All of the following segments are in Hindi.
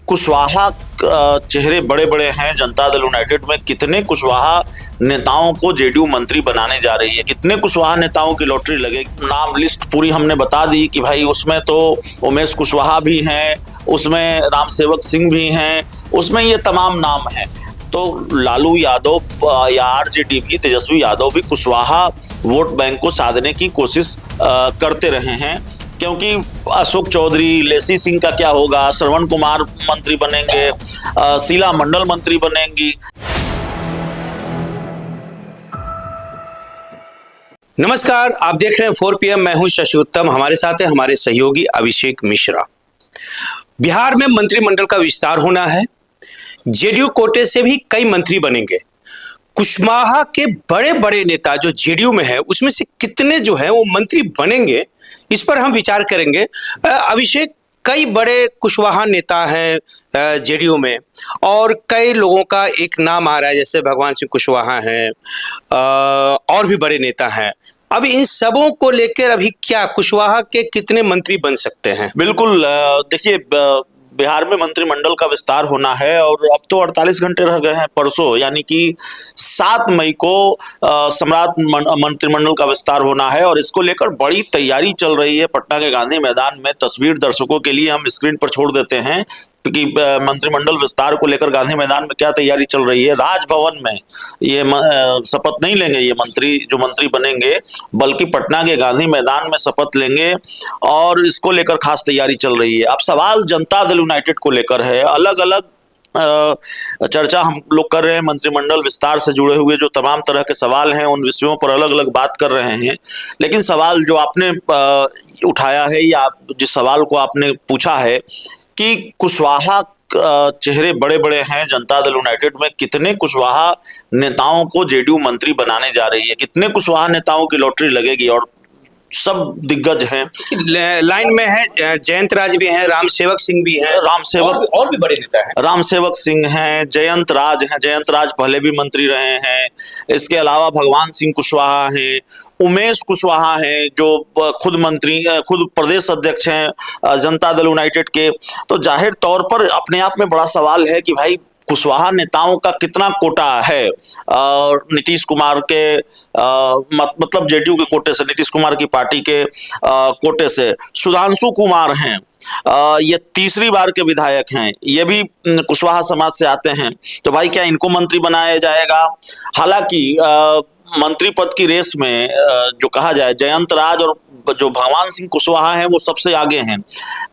कुशवाहा चेहरे बड़े बड़े हैं जनता दल यूनाइटेड में। कितने कुशवाहा नेताओं को जेडीयू मंत्री बनाने जा रही है, कितने कुशवाहा नेताओं की लॉटरी लगेगी। नाम लिस्ट पूरी हमने बता दी कि भाई उसमें तो उमेश कुशवाहा भी हैं, उसमें रामसेवक सिंह भी हैं, उसमें ये तमाम नाम हैं। तो लालू यादव या आरजेडी भी, तेजस्वी यादव भी कुशवाहा वोट बैंक को साधने की कोशिश करते रहे हैं, क्योंकि अशोक चौधरी, लेसी सिंह का क्या होगा, श्रवण कुमार मंत्री बनेंगे, शीला मंडल मंत्री बनेंगी। नमस्कार, आप देख रहे हैं 4 PM। मैं हूं शशि उत्तम, हमारे साथ है हमारे सहयोगी अभिषेक मिश्रा। बिहार में मंत्रिमंडल का विस्तार होना है, जेडीयू कोटे से भी कई मंत्री बनेंगे। कुशवाहा के बड़े बड़े नेता जो जेडीयू में है उसमें से कितने जो है वो मंत्री बनेंगे, इस पर हम विचार करेंगे। अभिषेक, कई बड़े कुशवाहा नेता हैं जेडीयू में और कई लोगों का एक नाम आ रहा है, जैसे भगवान सिंह कुशवाहा हैं और भी बड़े नेता हैं। अब इन सबों को लेकर अभी क्या कुशवाहा के कितने मंत्री बन सकते हैं? बिल्कुल, देखिए, बिहार में मंत्रिमंडल का विस्तार होना है और अब तो 48 घंटे रह गए हैं। परसों यानी कि 7 मई को सम्राट मंत्रिमंडल का विस्तार होना है और इसको लेकर बड़ी तैयारी चल रही है पटना के गांधी मैदान में। तस्वीर दर्शकों के लिए हम स्क्रीन पर छोड़ देते हैं कि मंत्रिमंडल विस्तार को लेकर गांधी मैदान में क्या तैयारी चल रही है। राजभवन में ये शपथ नहीं लेंगे ये मंत्री, जो मंत्री बनेंगे, बल्कि पटना के गांधी मैदान में शपथ लेंगे और इसको लेकर खास तैयारी चल रही है। अब सवाल जनता दल यूनाइटेड को लेकर है। अलग अलग चर्चा हम लोग कर रहे हैं, मंत्रिमंडल विस्तार से जुड़े हुए जो तमाम तरह के सवाल हैं उन विषयों पर अलग अलग बात कर रहे हैं। लेकिन सवाल जो आपने उठाया है या जिस सवाल को आपने पूछा है कि कुशवाहा चेहरे बड़े बड़े हैं जनता दल यूनाइटेड में, कितने कुशवाहा नेताओं को जेडीयू मंत्री बनाने जा रही है, कितने कुशवाहा नेताओं की लॉटरी लगेगी। और सब दिग्गज हैं। लाइन में है जयंत राज भी हैं, रामसेवक सिंह भी हैं, और भी बड़े नेता हैं। रामसेवक सिंह हैं, जयंत राज हैं, जयंत राज पहले भी मंत्री रहे हैं। इसके अलावा भगवान सिंह कुशवाहा हैं, उमेश कुशवाहा हैं जो खुद प्रदेश अध्यक्ष हैं जनता दल यूनाइटेड के। तो जाहिर तौर पर अपने आप में बड़ा सवाल है कि भाई कुशवाहा नेताओं का कितना कोटा है। नीतीश कुमार के मतलब जेडीयू के कोटे से, नीतीश कुमार की पार्टी के कोटे से सुधांशु कुमार हैं, ये तीसरी बार के विधायक हैं, ये भी कुशवाहा समाज से आते हैं। तो भाई क्या इनको मंत्री बनाया जाएगा? हालांकि मंत्री पद की रेस में जो कहा जाए, जयंत राज और जो भगवान सिंह कुशवाहा हैं वो सबसे आगे हैं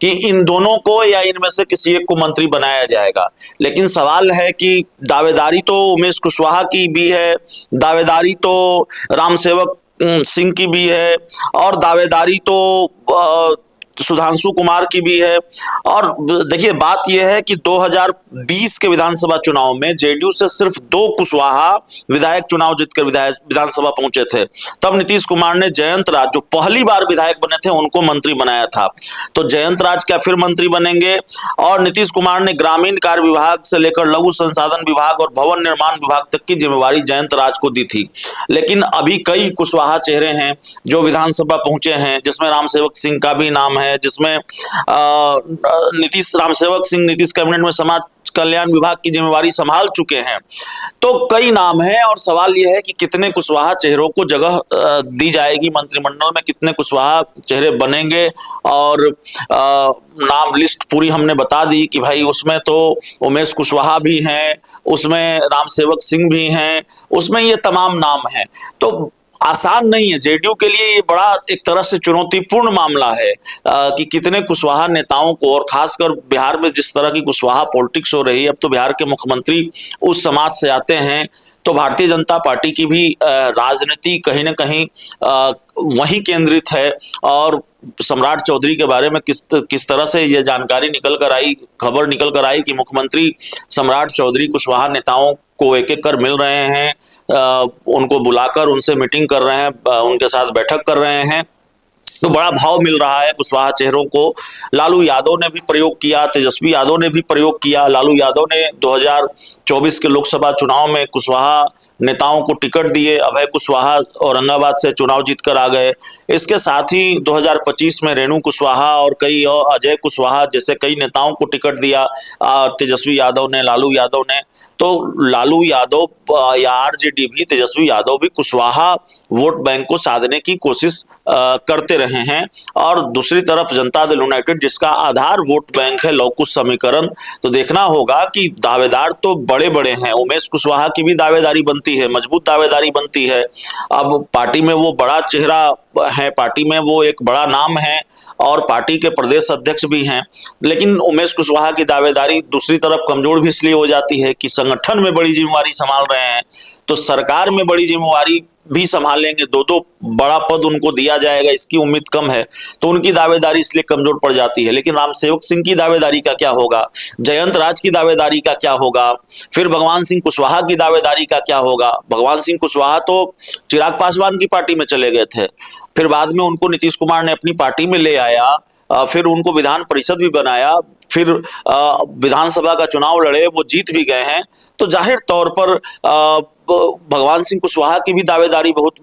कि इन दोनों को या इनमें से किसी एक को मंत्री बनाया जाएगा। लेकिन सवाल है कि दावेदारी तो उमेश कुशवाहा की भी है, दावेदारी तो रामसेवक सिंह की भी है और दावेदारी तो सुधांशु कुमार की भी है। और देखिए, बात यह है कि 2020 के विधानसभा चुनाव में जेडीयू से सिर्फ 2 कुशवाहा विधायक चुनाव जीतकर विधानसभा पहुंचे थे। तब नीतीश कुमार ने जयंत राज, जो पहली बार विधायक बने थे, उनको मंत्री बनाया था। तो जयंत राज क्या फिर मंत्री बनेंगे? और नीतीश कुमार ने ग्रामीण कार्य विभाग से लेकर लघु संसाधन विभाग और भवन निर्माण विभाग तक की जिम्मेवारी जयंत राज को दी थी। लेकिन अभी कई कुशवाहा चेहरे हैं जो विधानसभा पहुंचे हैं, जिसमें रामसेवक सिंह का भी नाम है, जिसमें रामसेवक सिंह नीतीश कैबिनेट में समाज कल्याण विभाग की जिम्मेवारी संभाल चुके हैं। तो कई नाम हैं और सवाल यह है कि कितने कुशवाहा चेहरों को जगह दी जाएगी मंत्रिमंडल में, कितने कुशवाहा चेहरे बनेंगे। और नाम लिस्ट पूरी हमने बता दी कि भाई उसमें तो उमेश कुशवाहा भी हैं, उसमें रामसेवक सिंह भी हैं, उसमें ये तमाम नाम हैं। तो आसान नहीं है जेडीयू के लिए, ये बड़ा एक तरह से चुनौतीपूर्ण मामला है कि कितने कुशवाहा नेताओं को, और खासकर बिहार में जिस तरह की कुशवाहा पॉलिटिक्स हो रही है। अब तो बिहार के मुख्यमंत्री उस समाज से आते हैं, तो भारतीय जनता पार्टी की भी राजनीति कहीं ना कहीं वहीं केंद्रित है। और सम्राट चौधरी के बारे में किस तरह से ये जानकारी निकल कर आई, खबर निकल कर आई कि मुख्यमंत्री सम्राट चौधरी कुशवाहा नेताओं को एक एक कर मिल रहे हैं, उनको बुलाकर उनसे मीटिंग कर रहे हैं, उनके साथ बैठक कर रहे हैं। तो बड़ा भाव मिल रहा है कुशवाहा चेहरों को। लालू यादव ने भी प्रयोग किया, तेजस्वी यादव ने भी प्रयोग किया। लालू यादव ने 2024 के लोकसभा चुनाव में कुशवाहा नेताओं को टिकट दिए। अभय कुशवाहा औरंगाबाद से चुनाव जीतकर आ गए। इसके साथ ही 2025 में रेणु कुशवाहा और कई और अजय कुशवाहा जैसे कई नेताओं को टिकट दिया तेजस्वी यादव ने, लालू यादव ने। तो लालू यादव या आरजेडी भी, तेजस्वी यादव भी कुशवाहा वोट बैंक को साधने की कोशिश करते रहे हैं। और दूसरी तरफ जनता दल यूनाइटेड जिसका आधार वोट बैंक है लव कुश समीकरण, तो देखना होगा कि दावेदार तो बड़े बड़े हैं। उमेश कुशवाहा की भी दावेदारी बनती है, मजबूत दावेदारी बनती है। अब पार्टी में वो बड़ा चेहरा है, पार्टी में वो एक बड़ा नाम है और पार्टी के प्रदेश अध्यक्ष भी हैं। लेकिन उमेश कुशवाहा की दावेदारी दूसरी तरफ कमजोर भी इसलिए हो जाती है कि संगठन में बड़ी जिम्मेवारी संभाल रहे हैं, तो सरकार में बड़ी जिम्मेवारी भी संभालेंगे, दो बड़ा पद उनको दिया जाएगा इसकी उम्मीद कम है, तो उनकी दावेदारी इसलिए कमजोर पड़ जाती है। लेकिन रामसेवक सिंह की दावेदारी का क्या होगा, जयंत राज की दावेदारी का क्या होगा, फिर भगवान सिंह कुशवाहा की दावेदारी का क्या होगा। भगवान सिंह कुशवाहा तो चिराग पासवान की पार्टी में चले गए थे, फिर बाद में उनको नीतीश कुमार ने अपनी पार्टी में ले आया, फिर उनको विधान परिषद भी बनाया, फिर विधानसभा का चुनाव लड़े, वो जीत भी गए हैं। तो जाहिर तौर पर भगवान सिंह कुशवाहा की भी दावेदारी बहुत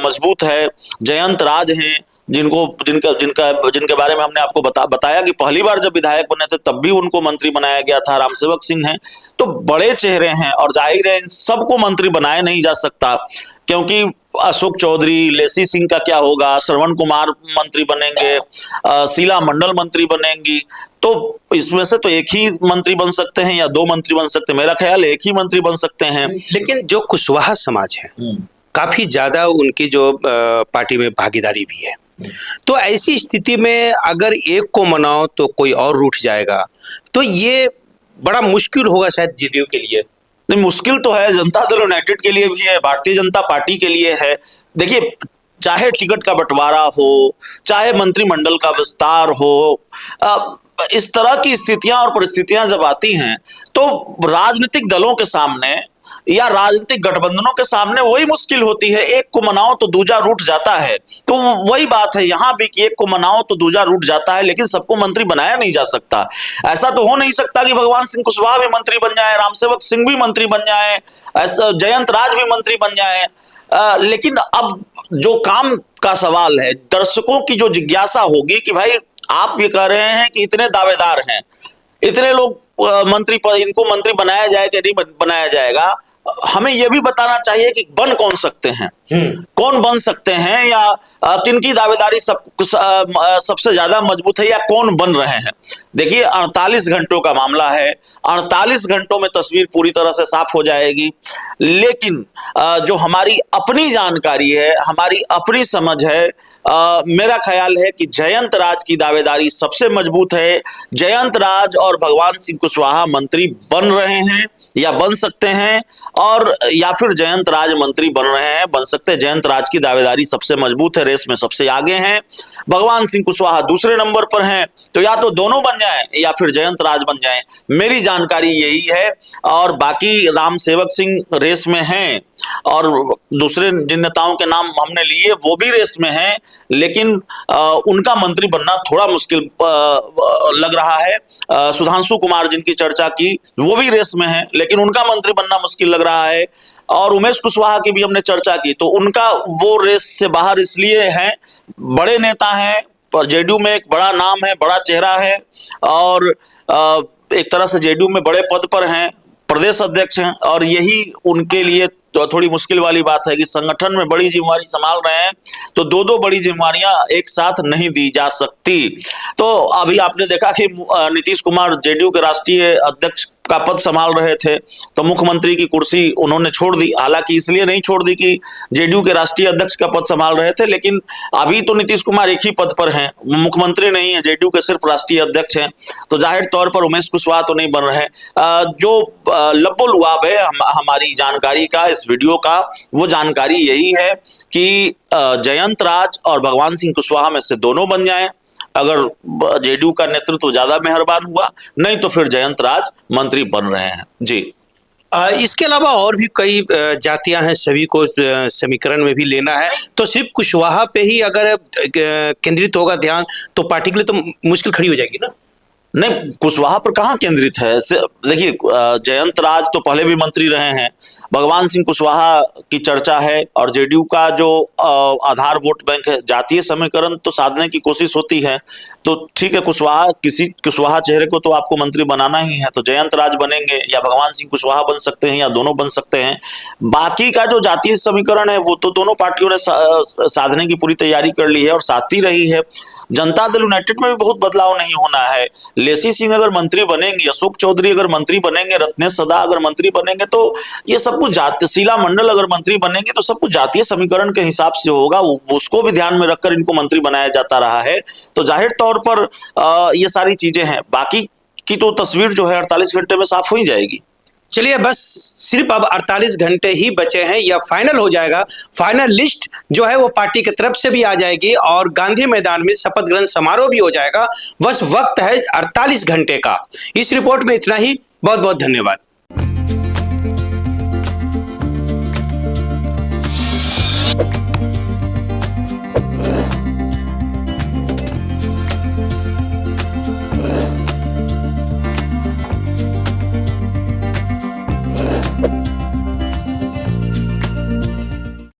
मजबूत है। जयंत राज हैं जिनके बारे में हमने आपको बताया कि पहली बार जब विधायक बने थे तब भी उनको मंत्री बनाया गया था। रामसेवक सिंह हैं, तो बड़े चेहरे हैं और जाहिर है इन सबको मंत्री बनाया नहीं जा सकता, क्योंकि अशोक चौधरी, लेसी सिंह का क्या होगा, श्रवण कुमार मंत्री बनेंगे, शीला मंडल मंत्री बनेंगी, तो इसमें से तो एक ही मंत्री बन सकते हैं या दो मंत्री बन सकते हैं। मेरा ख्याल एक ही मंत्री बन सकते हैं। लेकिन जो कुशवाहा समाज है काफी ज्यादा उनकी जो पार्टी में भागीदारी भी है, तो ऐसी स्थिति में अगर एक को मनाओ तो कोई और रूठ जाएगा, तो ये बड़ा मुश्किल होगा शायद जेडीयू के लिए। नहीं, मुश्किल तो है, जनता दल यूनाइटेड के लिए भी है, भारतीय जनता पार्टी के लिए है। देखिए, चाहे टिकट का बंटवारा हो, चाहे मंत्रिमंडल का विस्तार हो, इस तरह की स्थितियां और परिस्थितियां जब आती हैं तो राजनीतिक दलों के सामने या राजनीतिक गठबंधनों के सामने वही मुश्किल होती है, एक को मनाओ तो दूजा रूठ जाता है। तो वही बात है यहाँ भी कि एक को मनाओ तो दूजा रूठ जाता है, लेकिन सबको मंत्री बनाया नहीं जा सकता। ऐसा तो हो नहीं सकता कि भगवान सिंह कुशवाहा भी मंत्री बन जाए, रामसेवक सिंह भी मंत्री बन जाए, जयंत राज भी मंत्री बन जाए। लेकिन अब जो काम का सवाल है, दर्शकों की जो जिज्ञासा होगी कि भाई आप ये कह रहे हैं कि इतने दावेदार हैं, इतने लोग मंत्री पद, इनको मंत्री बनाया जाए कि नहीं बनाया जाएगा, हमें यह भी बताना चाहिए कि बन कौन सकते हैं, कौन बन सकते हैं, या किनकी दावेदारी सबसे ज्यादा मजबूत है, या कौन बन रहे हैं। देखिए, 48 घंटों का मामला है, 48 घंटों में तस्वीर पूरी तरह से साफ हो जाएगी। लेकिन जो हमारी अपनी जानकारी है, हमारी अपनी समझ है, मेरा ख्याल है कि जयंत राज की दावेदारी सबसे मजबूत है। जयंत राज और भगवान सिंह कुशवाहा मंत्री बन रहे हैं या बन सकते हैं, और या फिर जयंत राज मंत्री बन रहे हैं, बन सकते हैं। जयंत राज की दावेदारी सबसे मजबूत है, रेस में सबसे आगे हैं। भगवान सिंह कुशवाहा दूसरे नंबर पर हैं, तो या तो दोनों बन जाएं या फिर जयंत राज बन जाएं, मेरी जानकारी यही है। और बाकी रामसेवक सिंह रेस में हैं और दूसरे जिन नेताओं के नाम हमने लिए वो भी रेस में हैं, लेकिन उनका मंत्री बनना थोड़ा मुश्किल लग रहा है। सुधांशु कुमार जिनकी चर्चा की वो भी रेस में हैं, लेकिन उनका मंत्री बनना मुश्किल लग रहा है। और उमेश कुशवाहा की भी हमने चर्चा की, तो उनका वो रेस से बाहर इसलिए हैं, बड़े नेता हैं और जेडीयू में एक बड़ा नाम है, बड़ा चेहरा है, और एक तरह से जेडीयू में बड़े पद पर हैं, प्रदेश अध्यक्ष हैं, और यही उनके लिए तो थोड़ी मुश्किल वाली बात है कि संगठन में बड़ी जिम्मेवारी संभाल रहे हैं, तो दो बड़ी जिम्मेवारियां एक साथ नहीं दी जा सकती। तो अभी आपने देखा कि नीतीश कुमार जेडीयू के राष्ट्रीय अध्यक्ष का पद संभाल रहे थे, तो मुख्यमंत्री की कुर्सी उन्होंने छोड़ दी। हालांकि इसलिए नहीं छोड़ दी कि जेडीयू के राष्ट्रीय अध्यक्ष का पद संभाल रहे थे, लेकिन अभी तो नीतीश कुमार एक ही पद पर हैं, मुख्यमंत्री नहीं है, जेडीयू के सिर्फ राष्ट्रीय अध्यक्ष हैं, तो जाहिर तौर पर उमेश कुशवाहा तो नहीं बन रहे। जो लब्बो लुआब है हमारी जानकारी का, इस वीडियो का, वो जानकारी यही है कि जयंत राज और भगवान सिंह कुशवाहा में से दोनों बन जाएं, अगर जेडीयू का नेतृत्व ज्यादा मेहरबान हुआ, नहीं तो फिर जयंत राज मंत्री बन रहे हैं। जी, इसके अलावा और भी कई जातियां हैं, सभी को समीकरण में भी लेना है, तो सिर्फ कुशवाहा पे ही अगर केंद्रित होगा ध्यान तो पार्टी के लिए तो मुश्किल खड़ी हो जाएगी ना। नहीं, कुशवाहा पर कहाँ केंद्रित है? देखिए, जयंत राज तो पहले भी मंत्री रहे हैं, भगवान सिंह कुशवाहा की चर्चा है, और जेडीयू का जो आधार वोट बैंक है, जातीय समीकरण तो साधने की कोशिश होती है। तो ठीक है, कुशवाहा चेहरे को तो आपको मंत्री बनाना ही है, तो जयंत राज बनेंगे या भगवान सिंह कुशवाहा बन सकते हैं या दोनों बन सकते हैं। बाकी का जो जातीय समीकरण है वो तो दोनों पार्टियों ने साधने की पूरी तैयारी कर ली है और साधती रही है। जनता दल यूनाइटेड में भी बहुत बदलाव नहीं होना है। लेसी सिंह अगर मंत्री बनेंगे, अशोक चौधरी अगर मंत्री बनेंगे, रत्नेश सदा अगर मंत्री बनेंगे, तो ये सब कुछ शीला मंडल अगर मंत्री बनेंगे तो सब कुछ जातीय समीकरण के हिसाब से होगा। उसको भी ध्यान में रखकर इनको मंत्री बनाया जाता रहा है। तो जाहिर तौर पर ये सारी चीजें हैं। बाकी की तो तस्वीर जो है 48 घंटे में साफ हो ही जाएगी। चलिए, बस सिर्फ अब 48 घंटे ही बचे हैं, या फाइनल हो जाएगा। फाइनल लिस्ट जो है वो पार्टी की तरफ से भी आ जाएगी और गांधी मैदान में शपथ ग्रहण समारोह भी हो जाएगा। बस वक्त है 48 घंटे का। इस रिपोर्ट में इतना ही। बहुत बहुत धन्यवाद।